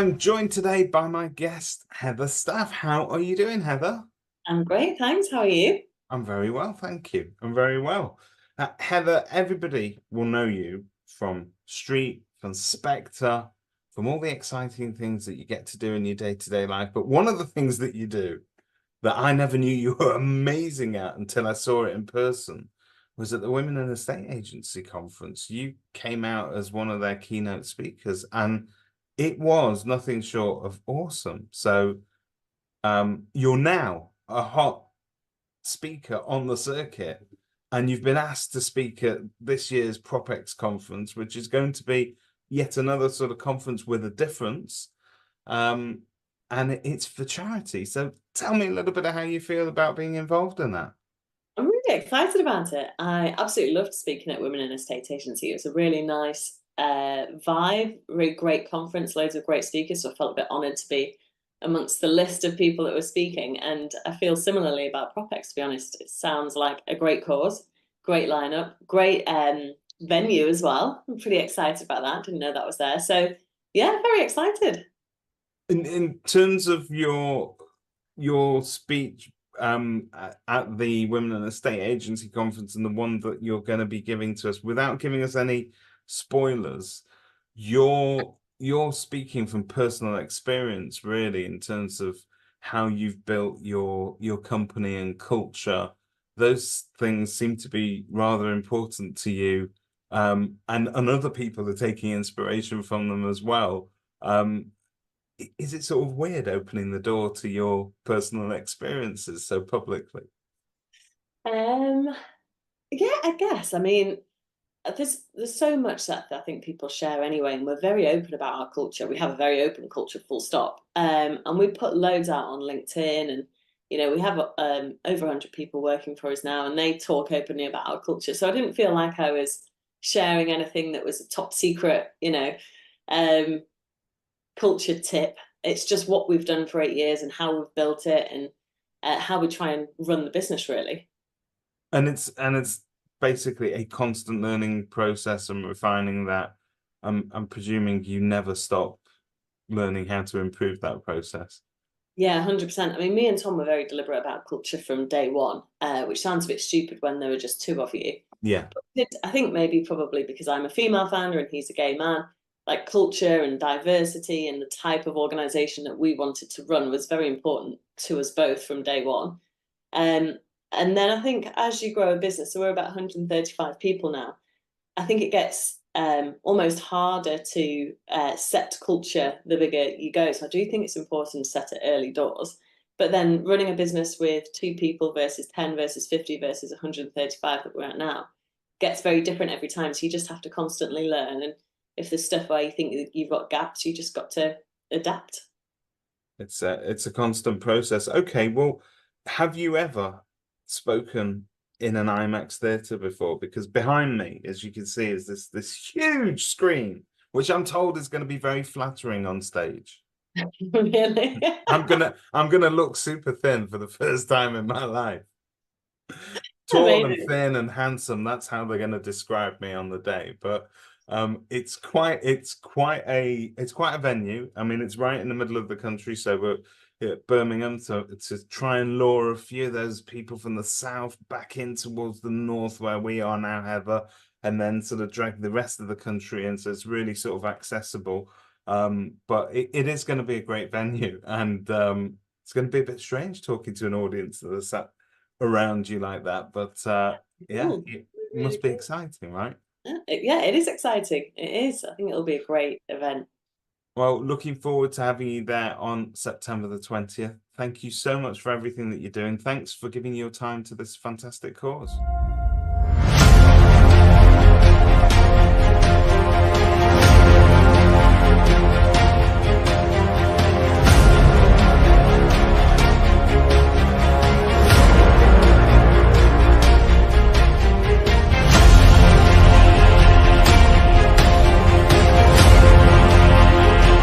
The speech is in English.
I'm joined today by my guest, Heather Staff. How are you doing, Heather? I'm great, thanks. How are you? I'm very well, thank you. I'm very well. Heather, everybody will know you from Street, from Spectre, from all the exciting things that you get to do in your day-to-day life. But one of the things that you do that I never knew you were amazing at until I saw it in person was at the Women in Estate Agency conference. You came out as one of their keynote speakers, and it was nothing short of awesome. So you're now a hot speaker on the circuit, and you've been asked to speak at this year's PropX conference, which is going to be yet another sort of conference with a difference. Um, and it's for charity. So tell me a little bit of how you feel about being involved in that. I'm really excited about it. I absolutely loved speaking at Women in Estate Agency. It was a really nice vibe, really great conference, loads of great speakers. So I felt a bit honoured to be amongst the list of people that were speaking. And I feel similarly about PropX, to be honest. It sounds like a great cause, great lineup, great venue as well. I'm pretty excited about that. Didn't know that was there. So yeah, very excited. In terms of your speech at the Women in Estate Agency conference and the one that you're going to be giving to us, without giving us any spoilers, you're speaking from personal experience, really, in terms of how you've built your company and culture. Those things seem to be rather important to you, and other people are taking inspiration from them as well. Um, is it sort of weird opening the door to your personal experiences so publicly? Um, yeah, I guess. I mean, there's so much that I think people share anyway, and we're very open about our culture. We have a very open culture, full stop. And we put loads out on LinkedIn, and we have over 100 people working for us now, and they talk openly about our culture. So I didn't feel like I was sharing anything that was a top secret, um, culture tip. It's just what we've done for 8 years and how we've built it, and how we try and run the business, really. And it's basically a constant learning process and refining that. I'm presuming you never stop learning how to improve that process. Yeah, 100%. I mean, me and Tom were very deliberate about culture from day one, which sounds a bit stupid when there were just two of you. Yeah. I think maybe probably because I'm a female founder and he's a gay man, like culture and diversity and the type of organization that we wanted to run was very important to us both from day one. Um, and then I think as you grow a business, so we're about 135 people now, I think it gets almost harder to set culture the bigger you go. So I do think it's important to set it early doors. But then running a business with two people versus 10 versus 50 versus 135 that we're at now gets very different every time. So you just have to constantly learn. And if there's stuff where you think that you've got gaps, you just got to adapt. It's a constant process. Okay, well, have you ever spoken in an IMAX theater before? Because behind me, as you can see, is this huge screen, which I'm told is going to be very flattering on stage. Really? I'm gonna look super thin for the first time in my life. Tall and Amazing. thin and handsome. That's how they're going to describe me on the day. But it's quite a venue. I mean, it's right in the middle of the country, so we're at Birmingham to try and lure a few of those people from the south back in towards the north where we are now, Heather, and then sort of drag the rest of the country in, so it's really sort of accessible. But it is going to be a great venue, and it's going to be a bit strange talking to an audience that are sat around you like that. But yeah, Cool. it Really must be cool. exciting, right? Yeah, it is exciting. It is. I think it'll be a great event. Well, looking forward to having you there on September the 20th. Thank you so much for everything that you're doing. Thanks for giving your time to this fantastic cause.